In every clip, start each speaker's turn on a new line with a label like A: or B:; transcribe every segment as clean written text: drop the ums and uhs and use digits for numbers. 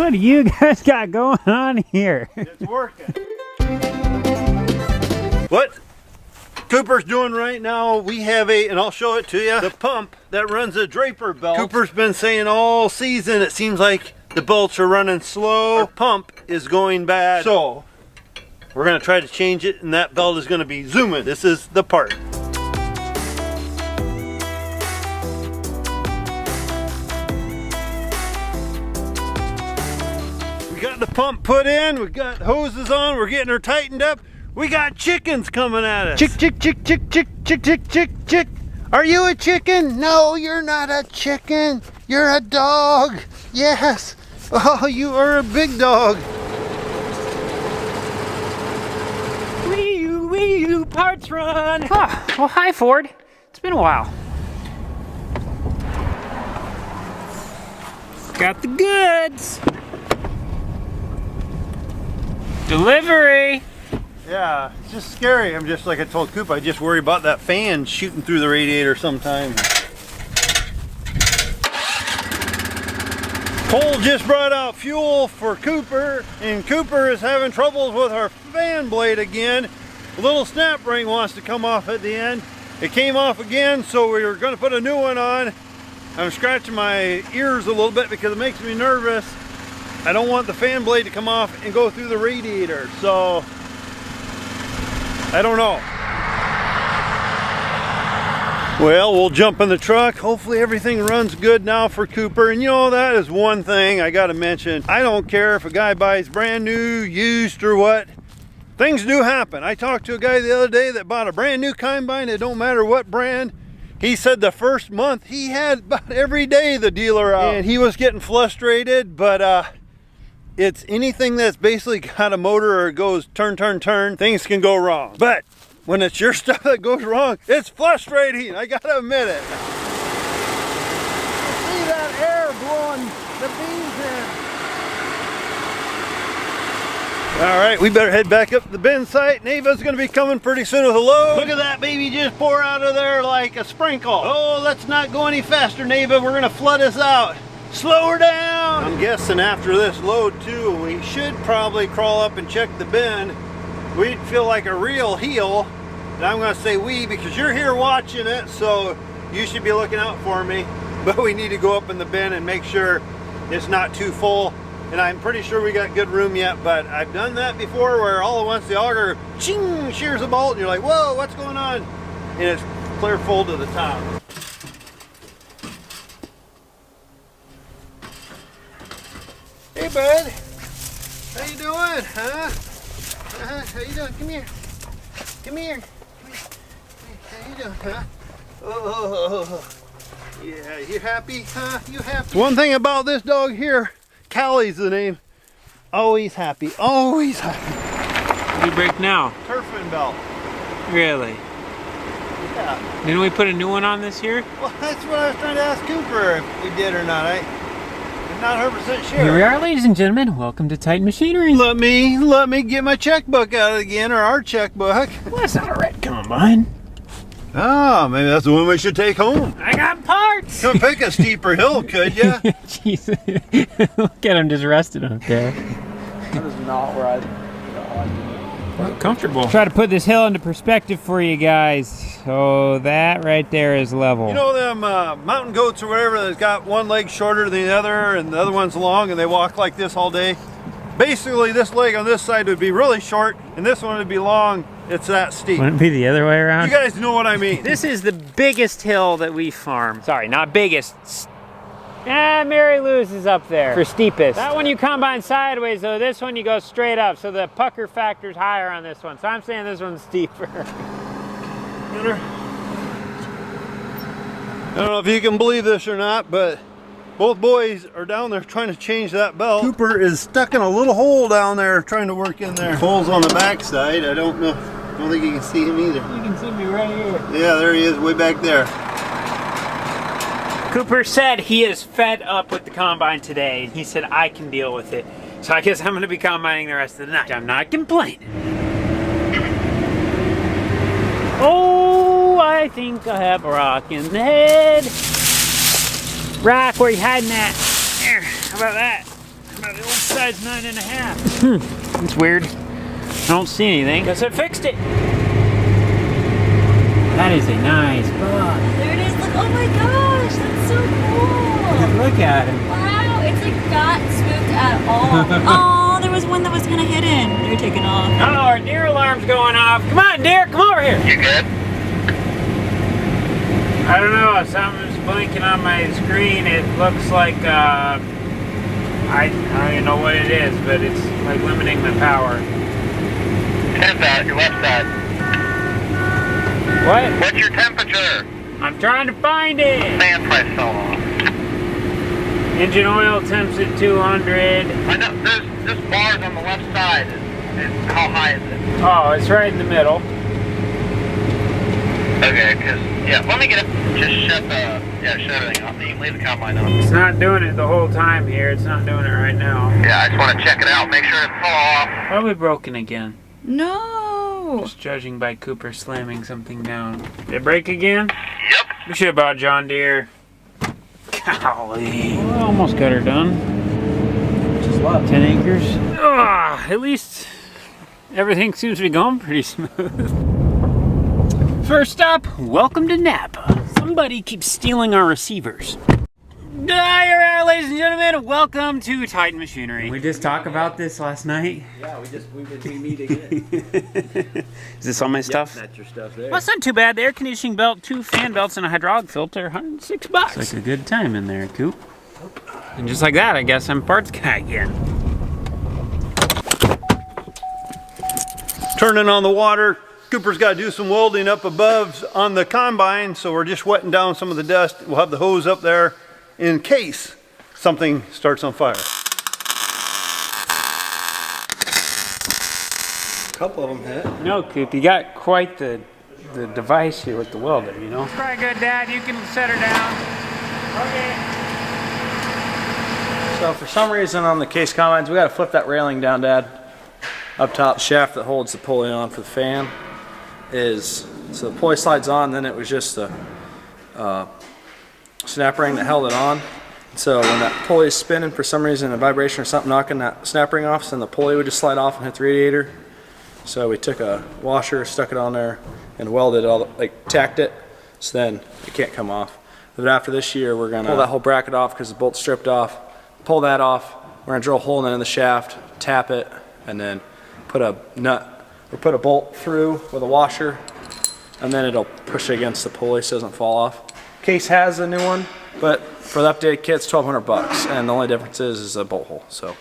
A: What do you guys got going on here?
B: It's working. What Cooper's doing right now, we have and I'll show it to you, the pump that runs the draper belt. Cooper's been saying all season it seems like the belts are running slow. Our pump is going bad. So we're going to try to change it, and that belt is going to be zooming. This is the part. We got the pump put in, we got hoses on, we're getting her tightened up. We got chickens coming at us. Chick, chick, chick, chick, chick, chick, chick, chick, chick. Are you a chicken? No, you're not a chicken. You're a dog. Yes. Oh, you are a big dog.
A: Wee you, parts run. Oh, well, hi, Ford. It's been a while. Got the goods. Delivery.
B: Yeah, it's just scary. I'm just like I told Coop, I just worry about that fan shooting through the radiator sometimes. Cole just brought out fuel for Cooper, and Cooper is having troubles with our fan blade again. A little snap ring wants to come off at the end. It came off again, so we were going to put a new one on. I'm scratching my ears a little bit because it makes me nervous. I don't want the fan blade to come off and go through the radiator, so I don't know. Well, we'll jump in the truck. Hopefully everything runs good now for Cooper. And you know, that is one thing I gotta mention. I don't care if a guy buys brand new, used, or what. Things do happen. I talked to a guy the other day that bought a brand new combine. It don't matter what brand. He said the first month he had about every day the dealer out. And he was getting frustrated, but it's anything that's basically got a motor or goes turn, turn, turn, things can go wrong. But when it's your stuff that goes wrong, it's frustrating, I gotta admit it. See that air blowing the beans in. All right, we better head back up to the bin site. Neva's gonna be coming pretty soon with a load. Look at that baby just pour out of there like a sprinkle. Oh, let's not go any faster, Neva. We're gonna flood us out. Slow her down. I'm guessing after this load too, we should probably crawl up and check the bin. We'd feel like a real heel. And I'm gonna say we because you're here watching it, so you should be looking out for me. But we need to go up in the bin and make sure it's not too full. And I'm pretty sure we got good room yet, but I've done that before where all at once the auger ching shears a bolt and you're like, whoa, what's going on? And it's clear full to the top. Hey bud, how you doing, huh? How you doing? Come here. Come here. How you doing, huh? Oh, yeah, you happy, huh? You happy? One thing about this dog here, Callie's the name. Always happy, always happy.
A: What do you break now?
B: Turfing belt.
A: Really?
B: Yeah.
A: Didn't we put a new one on this year?
B: Well, that's what I was trying to ask Cooper if we did or not. I'm not 100% sure.
A: Here we are, ladies and gentlemen. Welcome to Titan Machinery.
B: Let me get my checkbook out again, or our checkbook.
A: Well, that's not a red combine.
B: Oh, maybe that's the one we should take home.
A: I got parts.
B: Come pick a steeper hill, could ya?
A: Jesus. Look at him just rested up there.
C: That is not where I like to be.
A: Comfortable. Try to put this hill into perspective for you guys. So that right there is level.
B: You know them mountain goats or whatever that's got one leg shorter than the other and the other one's long and they walk like this all day? Basically this leg on this side would be really short and this one would be long. It's that steep.
A: Wouldn't it be the other way around?
B: You guys know what I mean.
A: This is the biggest hill that we farm. Sorry, not biggest. Mary Lou's is up there for steepest. That one you combine sideways, though. This one you go straight up, so the pucker factor's higher on this one. So I'm saying this one's steeper.
B: I don't know if you can believe this or not, but both boys are down there trying to change that belt. Cooper is stuck in a little hole down there trying to work in there. Hole's on the back side. I don't know. I don't think you can see him either.
A: You can see me right here.
B: Yeah, there he is, way back there.
A: Cooper said he is fed up with the combine today. He said I can deal with it. So I guess I'm going to be combining the rest of the night. I'm not complaining. Oh, I think I have a rock in the head. Rock, where you hiding that? There, how about that? How the old size 9.5. It's weird. I don't see anything. Guess I fixed it. That is a nice bug.
D: There it is. Look. Oh my gosh, that's so cool.
A: Look at him.
D: Wow, it's like not spooked at all. Oh, there was one that was kind of hidden. They're taking off.
A: Oh, our deer alarm's going off. Come on, deer, come over here.
E: You good?
A: I don't know, something's blinking on my screen. It looks like, I don't even know what it is, but it's like limiting my power.
E: 10's out, your left side.
A: What?
E: What's your temperature?
A: I'm trying to find it.
E: Fan price fell off.
A: Engine oil temps at 200.
E: I know, this bar's on the left side. How high is it?
A: Oh, it's right in the middle.
E: Okay, because, yeah, let me get it. Just shut everything off. You can leave the combine on.
A: It's not doing it the whole time here. It's not doing it right now.
E: Yeah, I just want to check it out, make sure it's full off.
A: Probably broken again.
D: No.
A: Just judging by Cooper slamming something down. Did it break again?
E: Yep.
A: We should have bought John Deere. Golly. Well, almost got her done.
C: Just left.
A: 10 acres. At least everything seems to be going pretty smooth. First up, welcome to Napa. Somebody keeps stealing our receivers. Hi, ladies and gentlemen. Welcome to Titan Machinery. We just talked about this last night.
C: Yeah, we meet again.
A: Is this all my stuff?
C: That's your stuff there.
A: Well, it's not too bad. The air conditioning belt, 2 fan belts, and a hydraulic filter, $106. It's like a good time in there, Coop. And just like that, I guess I'm parts guy again.
B: Turning on the water. Cooper's got to do some welding up above on the combine, so we're just wetting down some of the dust. We'll have the hose up there in case something starts on fire. A couple of them hit.
A: No, Coop, you got quite the device here with the welder, you know? Probably good, Dad. You can set her down. Okay.
C: So for some reason on the case combines, we got to flip that railing down, Dad. Up top, shaft that holds the pulley on for the fan is, so the pulley slides on, then it was just a snap ring that held it on. So when that pulley is spinning, for some reason a vibration or something knocking that snap ring off, so then the pulley would just slide off and hit the radiator. So we took a washer, stuck it on there, and welded it all, like tacked it, so then it can't come off. But after this year, we're gonna pull that whole bracket off because the bolt's stripped off. Pull that off. We're gonna drill a hole in the shaft, tap it, and then put a nut or put a bolt through with a washer, and then it'll push it against the pulley so it doesn't fall off. Case has a new one, but for the updated kit, it's $1,200, and the only difference is a bolt hole. So,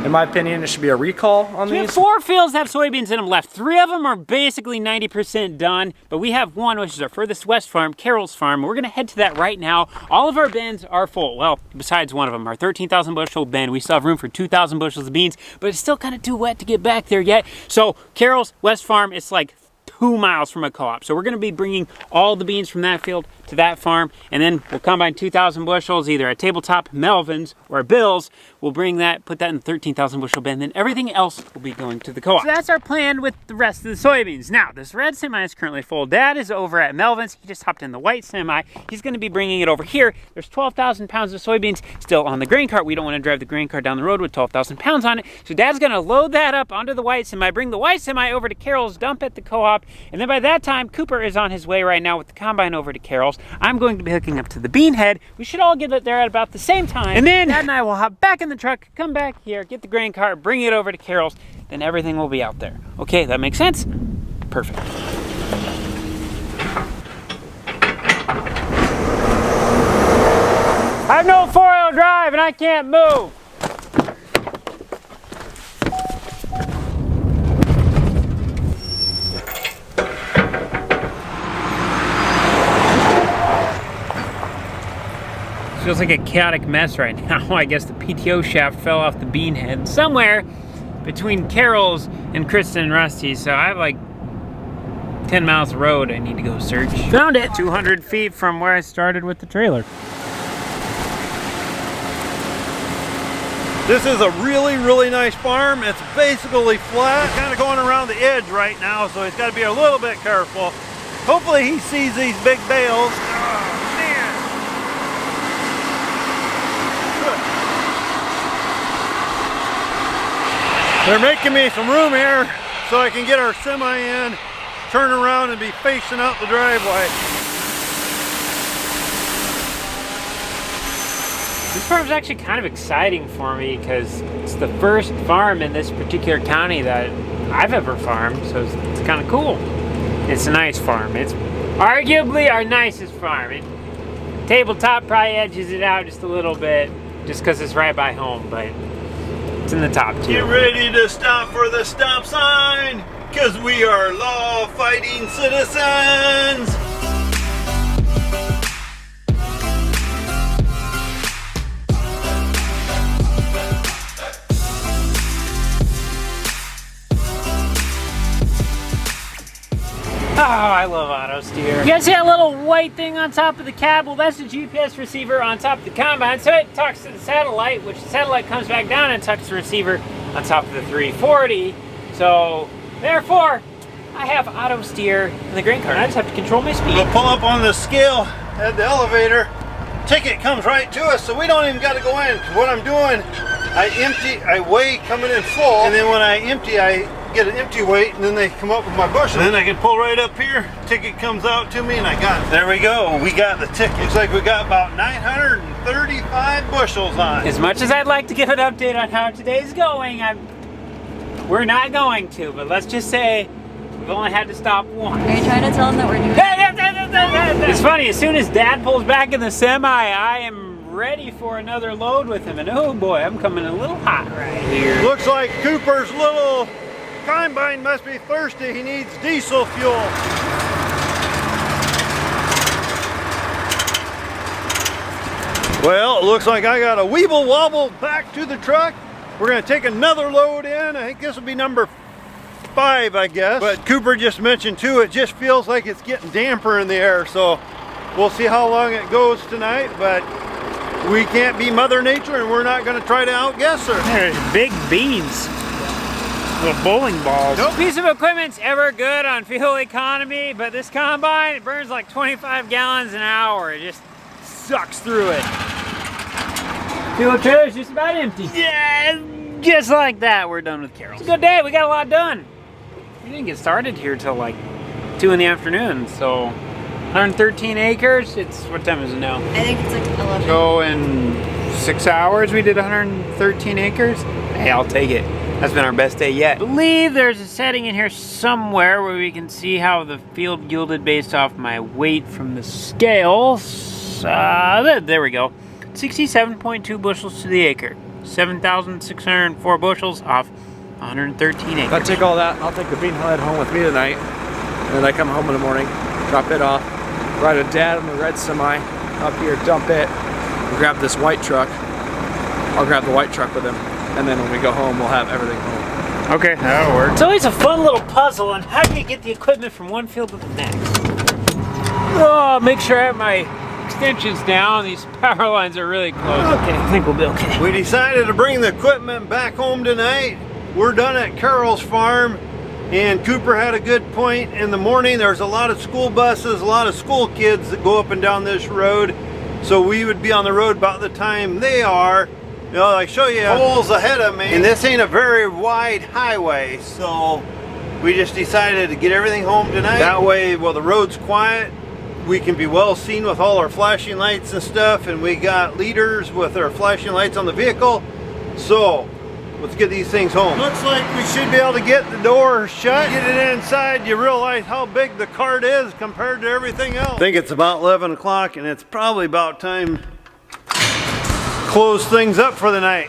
C: in my opinion, it should be a recall on
A: We have
C: these.
A: 4 fields that have soybeans in them left. 3 of them are basically 90% done, but we have one, which is our furthest west farm, Carroll's farm. We're gonna head to that right now. All of our bins are full. Well, besides one of them, our 13,000 bushel bin. We still have room for 2,000 bushels of beans, but it's still kind of too wet to get back there yet. So Carroll's west farm, it's like 2 miles from a co-op. So we're gonna be bringing all the beans from that field to that farm, and then we'll combine 2,000 bushels, either at Tabletop, Melvin's, or Bill's. We'll bring that, put that in the 13,000 bushel bin, then everything else will be going to the co-op. So that's our plan with the rest of the soybeans. Now, this red semi is currently full. Dad is over at Melvin's. He just hopped in the white semi. He's gonna be bringing it over here. There's 12,000 pounds of soybeans still on the grain cart. We don't wanna drive the grain cart down the road with 12,000 pounds on it. So Dad's gonna load that up onto the white semi, bring the white semi over to Carroll's, dump at the co-op, and then by that time, Cooper is on his way right now with the combine over to Carroll's. I'm going to be hooking up to the bean head. We should all get it there at about the same time. And then Dad and I will hop back in the truck, come back here, get the grain cart, bring it over to Carroll's, then everything will be out there. Okay, that makes sense? Perfect. I have no 4-wheel drive and I can't move. Feels like a chaotic mess right now. I guess the PTO shaft fell off the bean head somewhere between Carroll's and Kristen and Rusty. So I have like 10 miles of road I need to go search. Found it! 200 feet from where I started with the trailer.
B: This is a really, really nice farm. It's basically flat, kind of going around the edge right now, so he's got to be a little bit careful. Hopefully he sees these big bales. Oh, man. Good. They're making me some room here so I can get our semi in, turn around and be facing out the driveway.
A: This farm's actually kind of exciting for me because it's the first farm in this particular county that I've ever farmed, so it's kind of cool. It's a nice farm. It's arguably our nicest farm. Tabletop probably edges it out just a little bit just because it's right by home, but it's in the top too.
B: Get ready to stop for the stop sign because we are law-fighting citizens.
A: Oh, I love auto steer. You guys see that little white thing on top of the cab? Well, that's the GPS receiver on top of the combine. So it talks to the satellite, which the satellite comes back down and tucks the receiver on top of the 340. So, therefore, I have auto steer in the grain cart. I just have to control my speed.
B: We'll pull up on the scale at the elevator. Ticket comes right to us, so we don't even got to go in. What I'm doing, I weigh coming in full, and then when I empty, I get an empty weight, and then they come up with my bushel. And then I can pull right up here, ticket comes out to me, and I got it. There we go, we got the ticket. Looks like we got about 935 bushels on.
A: As much as I'd like to give an update on how today's going, we're not going to, but let's just say we've only had to stop once.
D: Are you trying to tell them that we're doing it?
A: It's funny, as soon as Dad pulls back in the semi, I am ready for another load with him, and oh boy, I'm coming a little hot right here.
B: Looks like Cooper's little combine must be thirsty. He needs diesel fuel. Well, it looks like I got a weeble wobble back to the truck. We're gonna take another load in. I think this will be number 5, I guess. But Cooper just mentioned too, it just feels like it's getting damper in the air. So we'll see how long it goes tonight, but we can't be Mother Nature and we're not gonna try to outguess her.
A: There's big beans. Little bowling balls. No piece of equipment's ever good on fuel economy, but this combine, it burns like 25 gallons an hour. It just sucks through it. Fuel trailer's just about empty. Yeah, just like that, we're done with Carol's. It's a good day, we got a lot done. We didn't get started here till like 2 in the afternoon, so 113 acres. It's, what time is it now?
D: I think it's like 11.
A: So in 6 hours we did 113 acres. Hey, I'll take it. That's been our best day yet. I believe there's a setting in here somewhere where we can see how the field yielded based off my weight from the scales. There we go. 67.2 bushels to the acre. 7,604 bushels off 113 acres.
C: I'll take all that, and I'll take the bean head home with me tonight. And then I come home in the morning, drop it off, ride with Dad on the red semi, up here, dump it, and grab this white truck. I'll grab the white truck with him. And then when we go home, we'll have everything home.
A: Okay, that'll work. It's always a fun little puzzle on how do you get the equipment from one field to the next. Oh, make sure I have my extensions down. These power lines are really close. Okay, I think we'll be okay.
B: We decided to bring the equipment back home tonight. We're done at Carol's farm, and Cooper had a good point. In the morning, there's a lot of school buses, a lot of school kids that go up and down this road. So we would be on the road about the time they are. You know, I show you holes ahead of me, and this ain't a very wide highway, so we just decided to get everything home tonight. That way, while the road's quiet, we can be well seen with all our flashing lights and stuff, and we got leaders with our flashing lights on the vehicle. So let's get these things home. Looks like we should be able to get the door shut. Get it inside, you realize how big the cart is compared to everything else. I think it's about 11 o'clock, and it's probably about time close things up for the night.